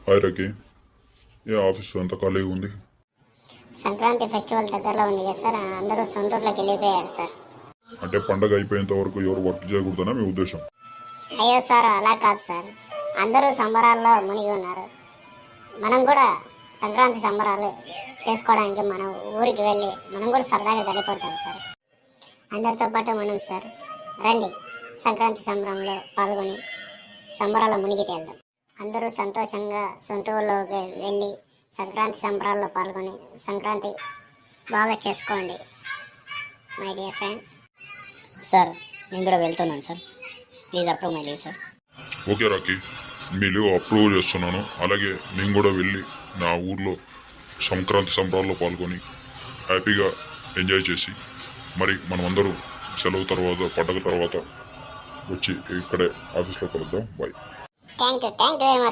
Hi రకి, ఏ office అంతా ఖాళీగా ఉంది? సంక్రాంతి ఫెస్టివల్ దగ్గరలో ఉంది కదా సార్, అందరూ సొంత ఊర్లోకి వెళ్ళిపోయారు సార్. అంటే పండగ అయిపోయేంత వరకు ఎవరు వర్క్ చేయకూడదనా మీ ఉద్దేశం? అయ్యో సార్, అలా కాదు సార్, అందరూ సంబరాల్లో మునిగి ఉన్నారు. మనం కూడా సంక్రాంతి సంబరాలు చేసుకోవడానికి మన ఊరికి వెళ్ళి మనం కూడా సరదాగా గడిపడతాం సార్. అందరితో పాటు మనం సార్ రండి, సంక్రాంతి సంబరంలో పాల్గొని సంబరాల మునిగి తేల్దాం. అందరూ సంతోషంగా సొంత ఊళ్ళోకి వెళ్ళి సంక్రాంతి సంబరాల్లో పాల్గొని సంక్రాంతి బాగా చేసుకోండి మై డియర్ ఫ్రెండ్స్. సార్ నేను కూడా వెళ్తున్నాను sir, please approve my leave sir. Okay Rocky, me leave approve చేస్తున్నాను. అలాగే నేను కూడా వెళ్ళి నా ఊర్లో సంక్రాంతి సంబరాల్లో పాల్గొని హ్యాపీగా ఎంజాయ్ చేసి మరి మనమందరూ సెలవు తర్వాత పండగ తర్వాత వచ్చి ఇక్కడే ఆఫీస్లో కలుద్దాం. Bye. Thank you very much.